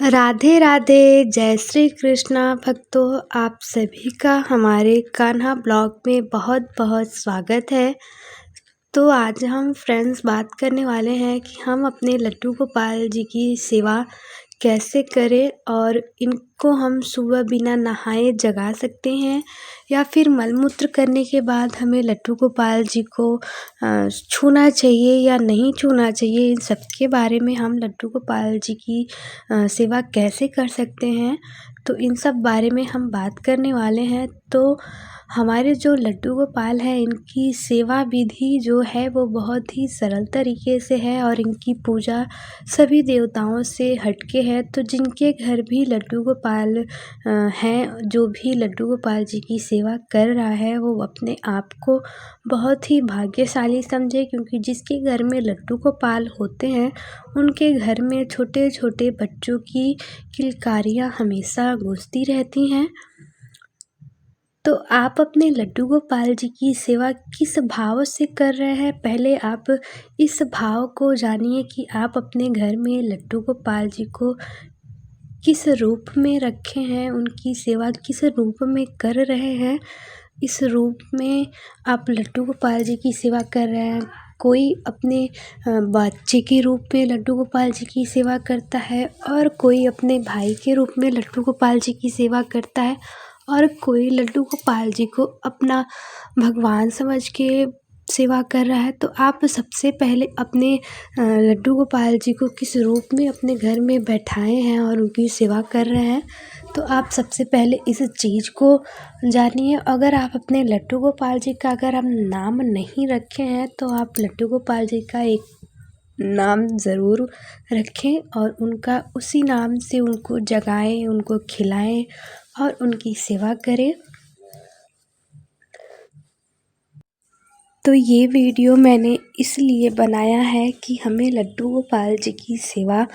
राधे राधे, जय श्री कृष्णा भक्तों। आप सभी का हमारे कान्हा ब्लॉग में बहुत बहुत स्वागत है। तो आज हम फ्रेंड्स बात करने वाले हैं कि हम अपने लड्डू गोपाल जी की सेवा कैसे करें और इनको हम सुबह बिना नहाए जगा सकते हैं या फिर मलमूत्र करने के बाद हमें लड्डू गोपाल जी को छूना चाहिए या नहीं छूना चाहिए। इन सब के बारे में हम लड्डू गोपाल जी की सेवा कैसे कर सकते हैं, तो इन सब बारे में हम बात करने वाले हैं। तो हमारे जो लड्डू गोपाल हैं, इनकी सेवा विधि जो है वो बहुत ही सरल तरीके से है और इनकी पूजा सभी देवताओं से हटके है। तो जिनके घर भी लड्डू गोपाल हैं, जो भी लड्डू गोपाल जी की सेवा कर रहा है, वो अपने आप को बहुत ही भाग्यशाली समझे, क्योंकि जिसके घर में लड्डू गोपाल होते हैं उनके घर में छोटे छोटे बच्चों की किलकारियाँ हमेशा गूंजती रहती हैं। तो आप अपने लड्डू गोपाल जी की सेवा किस भाव से कर रहे हैं, पहले आप इस भाव को जानिए कि आप अपने घर में लड्डू गोपाल जी को किस रूप में रखे हैं, उनकी सेवा किस रूप में कर रहे हैं। इस रूप में आप लड्डू गोपाल जी की सेवा कर रहे हैं। कोई अपने बच्चे के रूप में लड्डू गोपाल जी की सेवा करता है और कोई अपने भाई के रूप में लड्डू गोपाल जी की सेवा करता है और कोई लड्डू गोपाल जी को अपना भगवान समझ के सेवा कर रहा है। तो आप सबसे पहले अपने लड्डू गोपाल जी को किस रूप में अपने घर में बैठाए हैं और उनकी सेवा कर रहे हैं, तो आप सबसे पहले इस चीज़ को जानिए। अगर आप अपने लड्डू गोपाल जी का अगर आप नाम नहीं रखे हैं, तो आप लड्डू गोपाल जी का एक नाम ज़रूर रखें और उनका उसी नाम से उनको जगाएं, उनको खिलाएं और उनकी सेवा करें। तो ये वीडियो मैंने इसलिए बनाया है कि हमें लड्डू गोपाल जी की सेवा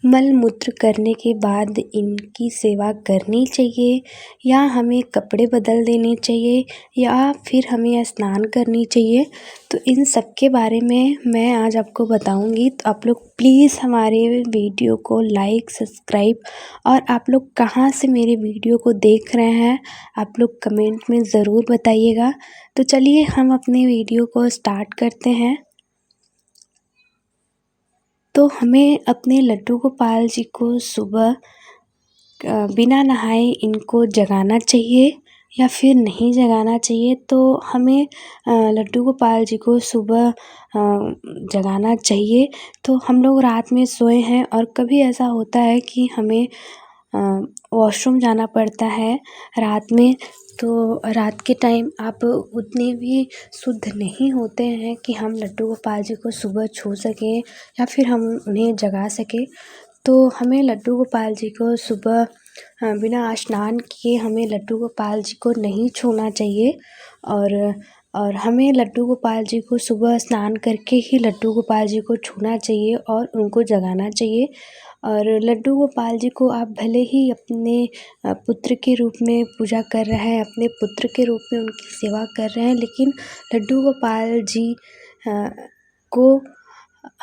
मल मूत्र करने के बाद इनकी सेवा करनी चाहिए या हमें कपड़े बदल देने चाहिए या फिर हमें स्नान करनी चाहिए। तो इन सब के बारे में मैं आज आपको बताऊंगी। तो आप लोग प्लीज़ हमारे वीडियो को लाइक, सब्सक्राइब और आप लोग कहाँ से मेरे वीडियो को देख रहे हैं आप लोग कमेंट में ज़रूर बताइएगा। तो चलिए हम अपने वीडियो को स्टार्ट करते हैं। तो हमें अपने लड्डू गोपाल जी को सुबह बिना नहाए इनको जगाना चाहिए या फिर नहीं जगाना चाहिए। तो हमें लड्डू गोपाल जी को सुबह जगाना चाहिए। तो हम लोग रात में सोए हैं और कभी ऐसा होता है कि हमें वॉशरूम जाना पड़ता है रात में। तो रात के टाइम आप उतने भी शुद्ध नहीं होते हैं कि हम लड्डू गोपाल जी को सुबह छू सकें या फिर हम उन्हें जगा सकें। तो हमें लड्डू गोपाल जी को सुबह बिना स्नान किए हमें लड्डू गोपाल जी को नहीं छूना चाहिए और हमें लड्डू गोपाल जी को सुबह स्नान करके ही लड्डू गोपाल जी को छूना चाहिए और उनको जगाना चाहिए। और लड्डू गोपाल जी को आप भले ही अपने पुत्र के रूप में पूजा कर रहे हैं, अपने पुत्र के रूप में उनकी सेवा कर रहे हैं, लेकिन लड्डू गोपाल जी को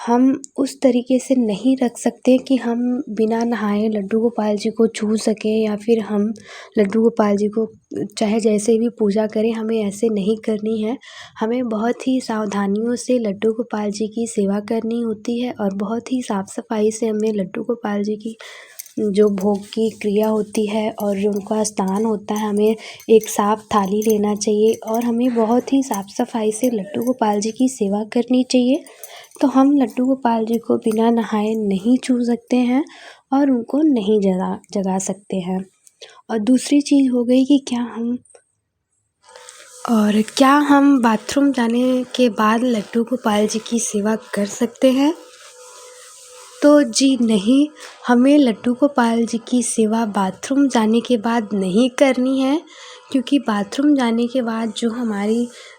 हम उस तरीके से नहीं रख सकते कि हम बिना नहाए लड्डू गोपाल जी को छू सकें या फिर हम लड्डू गोपाल जी को चाहे जैसे भी पूजा करें, हमें ऐसे नहीं करनी है। हमें बहुत ही सावधानियों से लड्डू गोपाल जी की सेवा करनी होती है और बहुत ही साफ़ सफाई से हमें लड्डू गोपाल जी की जो भोग की क्रिया होती है और जो उनका स्नान होता है, हमें एक साफ़ थाली लेना चाहिए और हमें बहुत ही साफ़ सफाई से लड्डू गोपाल जी की सेवा करनी चाहिए। तो हम लड्डू गोपाल जी को बिना नहाए नहीं छू सकते हैं और उनको नहीं जगा सकते हैं। और दूसरी चीज़ हो गई कि क्या हम बाथरूम जाने के बाद लड्डू गोपाल जी की सेवा कर सकते हैं? तो जी नहीं, हमें लड्डू गोपाल जी की सेवा बाथरूम जाने के बाद नहीं करनी है, क्योंकि बाथरूम जाने के बाद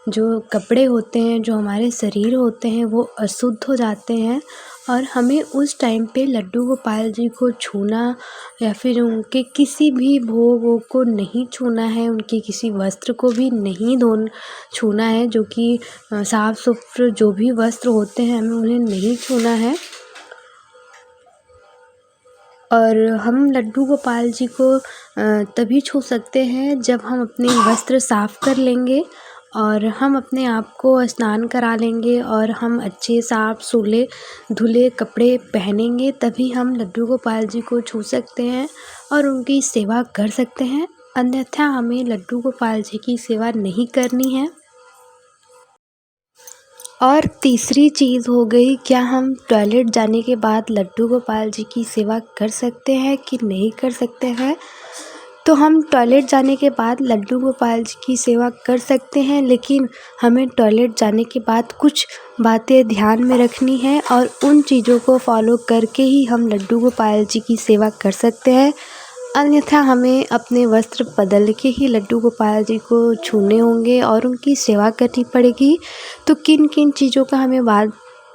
जो कपड़े होते हैं, जो हमारे शरीर होते हैं, वो अशुद्ध हो जाते हैं और हमें उस टाइम पे लड्डू गोपाल जी को छूना या फिर उनके किसी भी भोग को नहीं छूना है, उनके किसी वस्त्र को भी नहीं छूना है, जो कि साफ सुथरे जो भी वस्त्र होते हैं हमें उन्हें नहीं छूना है। और हम लड्डू गोपाल जी को तभी छू सकते हैं जब हम अपने वस्त्र साफ़ कर लेंगे और हम अपने आप को स्नान करा लेंगे और हम अच्छे साफ सूले धुले कपड़े पहनेंगे, तभी हम लड्डू गोपाल जी को छू सकते हैं और उनकी सेवा कर सकते हैं। अन्यथा हमें लड्डू गोपाल जी की सेवा नहीं करनी है। और तीसरी चीज़ हो गई, क्या हम टॉयलेट जाने के बाद लड्डू गोपाल जी की सेवा कर सकते हैं कि नहीं कर सकते हैं? तो हम टॉयलेट जाने के बाद लड्डू गोपाल जी की सेवा कर सकते हैं, लेकिन हमें टॉयलेट जाने के बाद कुछ बातें ध्यान में रखनी है और उन चीज़ों को फॉलो करके ही हम लड्डू गोपाल जी की सेवा कर सकते हैं। अन्यथा हमें अपने वस्त्र बदल के ही लड्डू गोपाल जी को छूने होंगे और उनकी सेवा करनी पड़ेगी। तो किन किन चीज़ों का हमें बात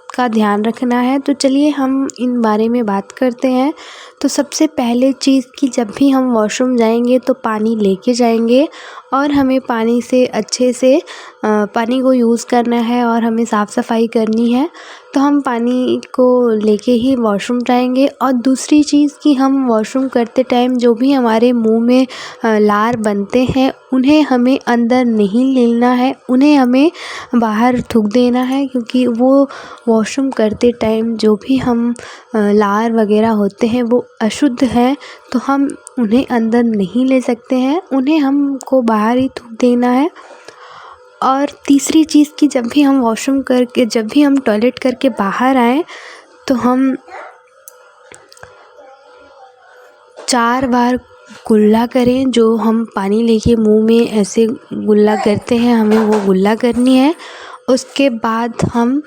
का ध्यान रखना है, तो चलिए हम इन बारे में बात करते हैं। तो सबसे पहले चीज़ कि जब भी हम वॉशरूम जाएंगे तो पानी लेके जाएंगे और हमें पानी से अच्छे से पानी को यूज़ करना है और हमें साफ़ सफाई करनी है। तो हम पानी को लेके ही वॉशरूम जाएंगे। और दूसरी चीज़ कि हम वॉशरूम करते टाइम जो भी हमारे मुंह में लार बनते हैं उन्हें हमें अंदर नहीं लेना है, उन्हें हमें बाहर थूक देना है, क्योंकि वो वॉशरूम करते टाइम जो भी हम लार वगैरह होते हैं वो अशुद्ध हैं, तो हम उन्हें अंदर नहीं ले सकते हैं, उन्हें हमको बाहर ही थूक देना है। और तीसरी चीज़ कि जब भी हम टॉयलेट करके बाहर आएँ तो हम 4 बार कुल्ला करें। जो हम पानी लेके मुंह में ऐसे गुल्ला करते हैं, हमें वो गुल्ला करनी है। उसके बाद हम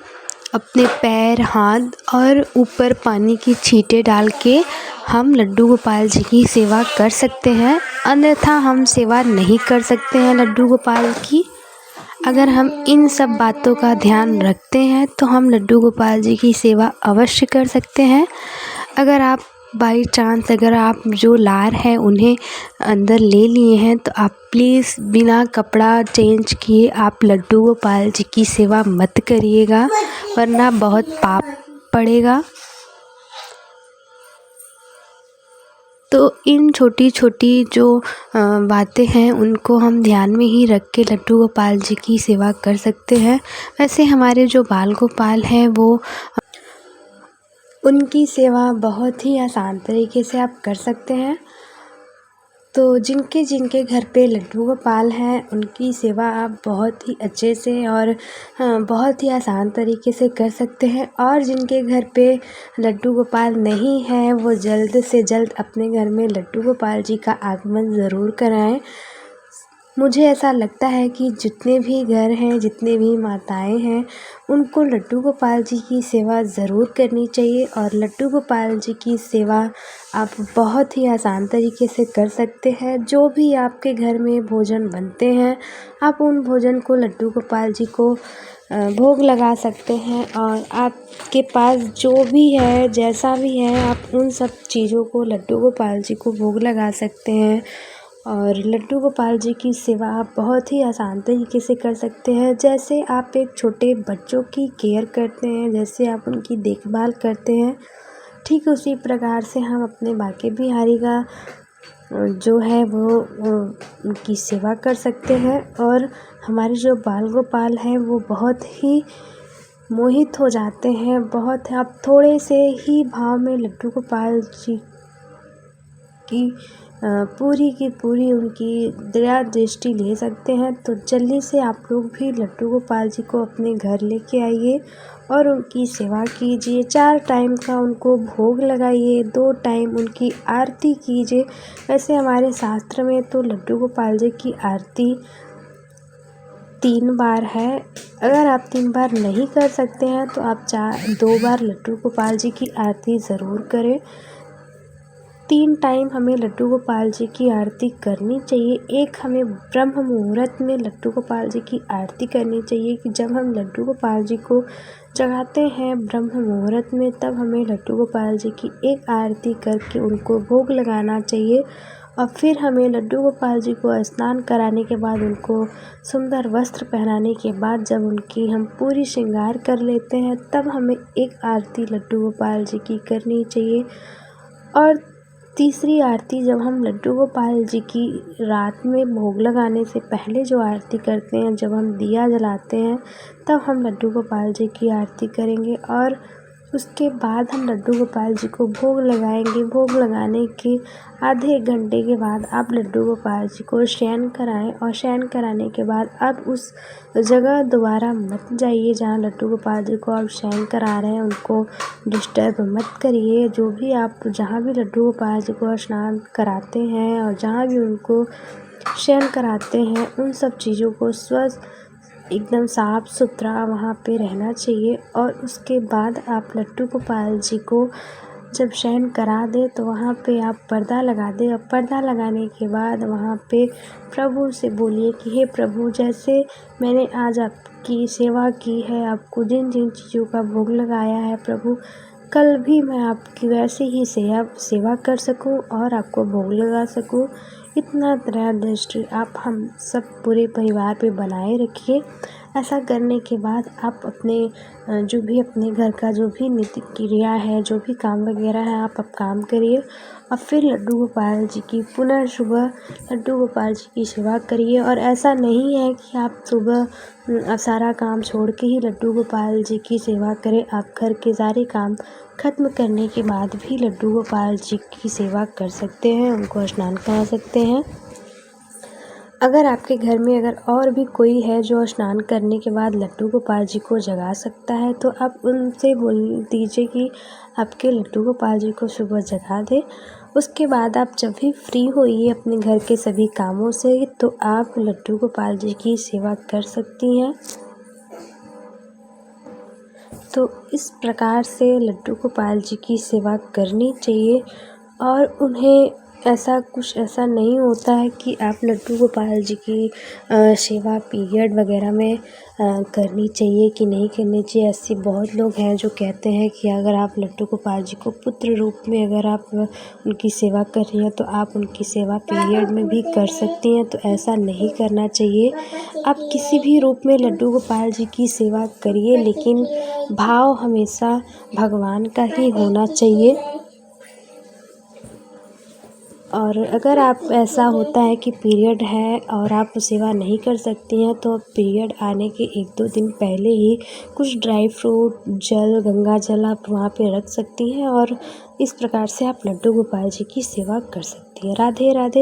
अपने पैर, हाथ और ऊपर पानी की छींटे डाल के हम लड्डू गोपाल जी की सेवा कर सकते हैं। अन्यथा हम सेवा नहीं कर सकते हैं लड्डू गोपाल की। अगर हम इन सब बातों का ध्यान रखते हैं तो हम लड्डू गोपाल जी की सेवा अवश्य कर सकते हैं। अगर आप बाई चांस अगर आप जो लार हैं उन्हें अंदर ले लिए हैं तो आप प्लीज़ बिना कपड़ा चेंज किए आप लड्डू गोपाल जी की सेवा मत करिएगा, वरना बहुत पाप पड़ेगा। तो इन छोटी छोटी जो बातें हैं उनको हम ध्यान में ही रख के लड्डू गोपाल जी की सेवा कर सकते हैं। वैसे हमारे जो बाल गोपाल हैं वो उनकी सेवा बहुत ही आसान तरीके से आप कर सकते हैं। तो जिनके घर पे लड्डू गोपाल हैं उनकी सेवा आप बहुत ही अच्छे से और बहुत ही आसान तरीके से कर सकते हैं। और जिनके घर पे लड्डू गोपाल नहीं है वो जल्द से जल्द अपने घर में लड्डू गोपाल जी का आगमन ज़रूर कराएं। मुझे ऐसा लगता है कि जितने भी घर हैं, जितने भी माताएं हैं, उनको लड्डू गोपाल जी की सेवा ज़रूर करनी चाहिए। और लड्डू गोपाल जी की सेवा आप बहुत ही आसान तरीके से कर सकते हैं। जो भी आपके घर में भोजन बनते हैं, आप उन भोजन को लड्डू गोपाल जी को भोग लगा सकते हैं। और आपके पास जो भी है, जैसा भी है, आप उन सब चीज़ों को लड्डू गोपाल जी को भोग लगा सकते हैं। और लड्डू गोपाल जी की सेवा आप बहुत ही आसान तरीके से कर सकते हैं। जैसे आप एक छोटे बच्चों की केयर करते हैं, जैसे आप उनकी देखभाल करते हैं, ठीक उसी प्रकार से हम अपने बांके बिहारी का जो है वो उनकी सेवा कर सकते हैं। और हमारे जो बाल गोपाल हैं वो बहुत ही मोहित हो जाते हैं। बहुत आप थोड़े से ही भाव में लड्डू गोपाल जी की पूरी की पूरी उनकी दया दृष्टि ले सकते हैं। तो जल्दी से आप लोग भी लड्डू गोपाल जी को अपने घर लेके आइए और उनकी सेवा कीजिए। 4 टाइम का उनको भोग लगाइए, 2 टाइम उनकी आरती कीजिए। वैसे हमारे शास्त्र में तो लड्डू गोपाल जी की आरती 3 बार है। अगर आप 3 बार नहीं कर सकते हैं तो आप 2 बार लड्डू गोपाल जी की आरती ज़रूर करें। 3 टाइम हमें लड्डू गोपाल जी की आरती करनी चाहिए। एक हमें ब्रह्म मुहूर्त में लड्डू गोपाल जी की आरती करनी चाहिए कि जब हम लड्डू गोपाल जी को जगाते हैं ब्रह्म मुहूर्त में, तब हमें लड्डू गोपाल जी की एक आरती करके उनको भोग लगाना चाहिए। और फिर हमें लड्डू गोपाल जी को स्नान कराने के बाद उनको सुंदर वस्त्र पहनाने के बाद जब उनकी हम पूरी श्रृंगार कर लेते हैं, तब हमें एक आरती लड्डू गोपाल जी की करनी चाहिए। और तीसरी आरती जब हम लड्डू गोपाल जी की रात में भोग लगाने से पहले जो आरती करते हैं, जब हम दिया जलाते हैं तब हम लड्डू गोपाल जी की आरती करेंगे और उसके बाद हम लड्डू गोपाल जी को भोग लगाएंगे। भोग लगाने के आधे एक घंटे के बाद आप लड्डू गोपाल जी को शयन कराएं और शयन कराने के बाद आप उस जगह दोबारा मत जाइए जहाँ लड्डू गोपाल जी को आप शयन करा रहे हैं, उनको डिस्टर्ब मत करिए। जो भी आप जहाँ भी लड्डू गोपाल जी को स्नान कराते हैं और जहाँ भी उनको शयन कराते हैं, उन सब चीज़ों को स्वस्थ एकदम साफ़ सुथरा वहाँ पे रहना चाहिए। और उसके बाद आप लड्डू गोपाल जी को जब शयन करा दें तो वहाँ पे आप पर्दा लगा दें और पर्दा लगाने के बाद वहाँ पे प्रभु से बोलिए कि हे प्रभु, जैसे मैंने आज आपकी सेवा की है, आपको जिन जिन चीज़ों का भोग लगाया है प्रभु, कल भी मैं आपकी वैसे ही सेवा कर सकूं और आपको भोग लगा सकूं। इतना तरह दृष्टि आप हम सब पूरे परिवार पे बनाए रखिए। ऐसा करने के बाद आप अपने जो भी अपने घर का जो भी नित्य क्रिया है, जो भी काम वगैरह है, आप काम करिए और फिर लड्डू गोपाल जी की पुनः सुबह लड्डू गोपाल जी की सेवा करिए। और ऐसा नहीं है कि आप सुबह सारा काम छोड़ के ही लड्डू गोपाल जी की सेवा करें। आप घर के सारे काम ख़त्म करने के बाद भी लड्डू गोपाल जी की सेवा कर सकते हैं, उनको स्नान करा सकते हैं। अगर आपके घर में अगर और भी कोई है जो स्नान करने के बाद लड्डू गोपाल जी को जगा सकता है, तो आप उनसे बोल दीजिए कि आपके लड्डू गोपाल जी को सुबह जगा दें। उसके बाद आप जब भी फ्री होइए अपने घर के सभी कामों से, तो आप लड्डू गोपाल जी की सेवा कर सकती हैं। तो इस प्रकार से लड्डू गोपाल जी की सेवा करनी चाहिए और उन्हें ऐसा नहीं होता है कि आप लड्डू गोपाल जी की सेवा पीरियड वगैरह में करनी चाहिए कि नहीं करनी चाहिए। ऐसे बहुत लोग हैं जो कहते हैं कि अगर आप लड्डू गोपाल जी को पुत्र रूप में अगर आप उनकी सेवा कर रही हैं तो आप उनकी सेवा पीरियड में भी कर सकती हैं, तो ऐसा नहीं करना चाहिए। आप किसी भी रूप में लड्डू गोपाल जी की सेवा करिए, लेकिन भाव हमेशा भगवान का ही होना चाहिए। और अगर आप ऐसा होता है कि पीरियड है और आप सेवा नहीं कर सकती हैं, तो पीरियड आने के 1-2 दिन पहले ही कुछ ड्राई फ्रूट, जल, गंगा जल आप वहाँ पे रख सकती हैं और इस प्रकार से आप लड्डू गोपाल जी की सेवा कर सकती हैं। राधे राधे।